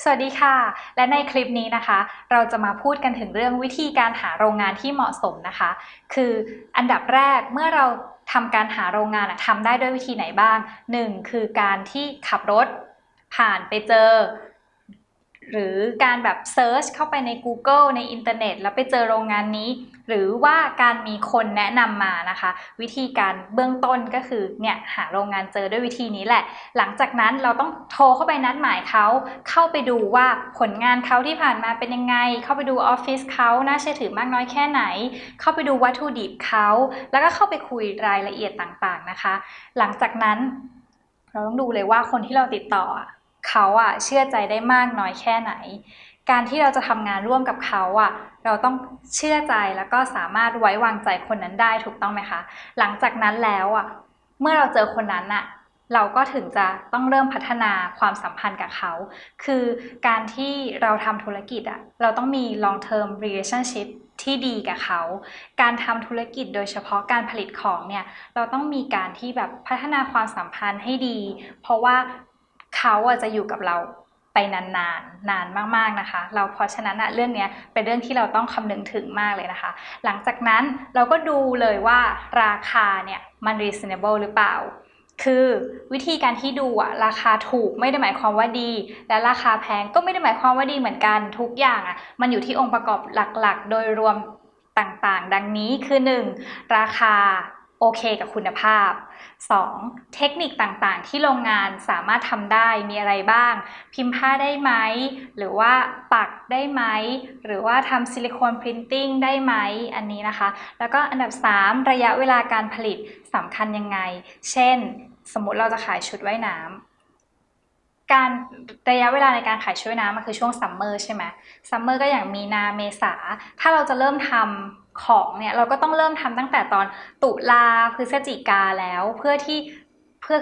สวัสดีค่ะและในคลิปนี้นะคะเราจะมาพูดกันถึงเรื่องวิธีการหาโรงงานที่เหมาะสมนะคะคืออันดับแรกเมื่อเราทำการหาโรงงานทำได้ด้วยวิธีไหนบ้าง1คือการที่ขับรถผ่านไปเจอหรือการแบบเซิร์ชเข้าไปใน Google ในอินเทอร์เน็ตแล้วไปเจอโรงงานนี้หรือว่าการมีคนแนะนำมานะคะวิธีการเบื้องต้นก็คือเนี่ยหาโรงงานเจอด้วยวิธีนี้แหละหลังจากนั้นเราต้องโทรเข้าไปนัดหมายเขาเข้าไปดูว่าผลงานเขาที่ผ่านมาเป็นยังไงเข้าไปดูออฟฟิศเขาน่าเชื่อถือมากน้อยแค่ไหนเข้าไปดูวัตถุดิบเขาแล้วก็เข้าไปคุยรายละเอียดต่างๆนะคะหลังจากนั้นเราต้องดูเลยว่าคนที่เราติดต่อเขาเชื่อใจได้มากน้อยแค่ไหนการที่เราจะทำงานร่วมกับเขาเราต้องเชื่อใจแล้วก็สามารถไว้วางใจคนนั้นได้ถูกต้องไหมคะหลังจากนั้นแล้วเมื่อเราเจอคนนั้นเราก็ถึงจะต้องเริ่มพัฒนาความสัมพันธ์กับเขาคือการที่เราทำธุรกิจเราต้องมี long term relationship ที่ดีกับเขาการทำธุรกิจโดยเฉพาะการผลิตของเนี่ยเราต้องมีการที่แบบพัฒนาความสัมพันธ์ให้ดีเพราะว่าเขาจะอยู่กับเราไปนานๆนานมากๆนะคะเพราะฉะนั้นเรื่องนี้เป็นเรื่องที่เราต้องคำนึงถึงมากเลยนะคะหลังจากนั้นเราก็ดูเลยว่าราคาเนี่ยมัน reasonable หรือเปล่าคือวิธีการที่ดูราคาถูกไม่ได้หมายความว่าดีและราคาแพงก็ไม่ได้หมายความว่าดีเหมือนกันทุกอย่างมันอยู่ที่องค์ประกอบหลักๆโดยรวมต่างๆดังนี้คือ1ราคาโอเคกับคุณภาพ2เทคนิคต่างๆที่โรงงานสามารถทำได้มีอะไรบ้างพิมพ์ผ้าได้ไหมหรือว่าปักได้ไหมหรือว่าทำซิลิโคนพรินติ้งได้ไหมอันนี้นะคะแล้วก็อันดับ3ระยะเวลาการผลิตสำคัญยังไงเช่นสมมุติเราจะขายชุดว่ายน้ำการระยะเวลาในการขายชุดว่ายน้ำมันคือช่วงซัมเมอร์ใช่ไหมซัมเมอร์ก็อย่างมีนาเมษาถ้าเราจะเริ่มทำของเนี่ยเราก็ต้องเริ่มทำตั้งแต่ตอนตุลาพฤศจิกาแล้วเพื่อ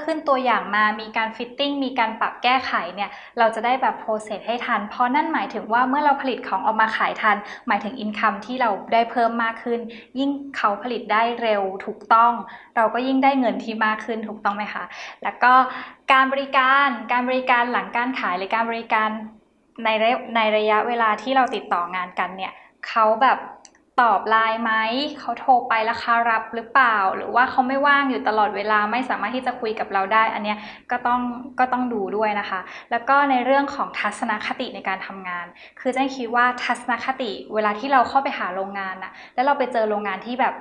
ขึ้นตัวอย่างมามีการฟิตติ้งมีการปรับแก้ไขเนี่ยเราจะได้แบบโปรเซสให้ทันเพราะนั่นหมายถึงว่าเมื่อเราผลิตของออกมาขายทันหมายถึงอินคัมที่เราได้เพิ่มมากขึ้นยิ่งเขาผลิตได้เร็วถูกต้องเราก็ยิ่งได้เงินที่มากขึ้นถูกต้องไหมคะแล้วก็การบริการหลังการขายหรือการบริการในระยะเวลาที่เราติดต่องานกันเนี่ยเขาแบบตอบไลน์ไหมเขาโทรไปแล้วเขารับหรือเปล่าหรือว่าเขาไม่ว่างอยู่ตลอดเวลาไม่สามารถที่จะคุยกับเราได้อันนี้ก็ต้องดูด้วยนะคะแล้วก็ในเรื่องของทัศนคติในการทำงานคือเจ๊คิดว่าทัศนคติเวลาที่เราเข้าไปหาโรงงานแล้วเราไปเจอโรงงานที่แบบ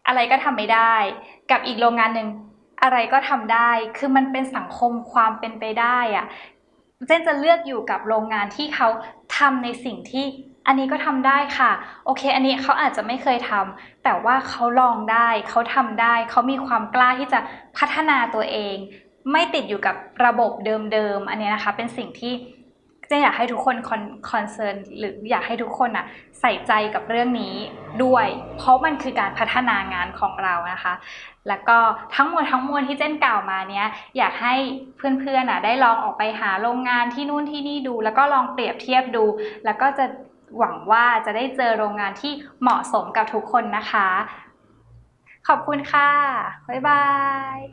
อะไรก็ทำไม่ได้กับอีกโรงงานหนึ่งอะไรก็ทำได้คือมันเป็นสังคมความเป็นไปได้เจนจะเลือกอยู่กับโรงงานที่เขาทำในสิ่งที่อันนี้ก็ทำได้ค่ะโอเคอันนี้เขาอาจจะไม่เคยทำแต่ว่าเขาลองได้เขาทำได้เขามีความกล้าที่จะพัฒนาตัวเองไม่ติดอยู่กับระบบเดิมๆอันนี้นะคะเป็นสิ่งที่เจ๊อยากให้ทุกคนคอนเซิร์นหรืออยากให้ทุกคนใส่ใจกับเรื่องนี้ด้วยเพราะมันคือการพัฒนางานของเรานะคะแล้วก็ทั้งหมดทั้งมวลที่เจ้นกล่าวมาเนี้ยอยากให้เพื่อนๆได้ลองออกไปหาโรงงานที่นู่นที่นี่ดูแล้วก็ลองเปรียบเทียบดูแล้วก็จะหวังว่าจะได้เจอโรงงานที่เหมาะสมกับทุกคนนะคะขอบคุณค่ะบ๊ายบาย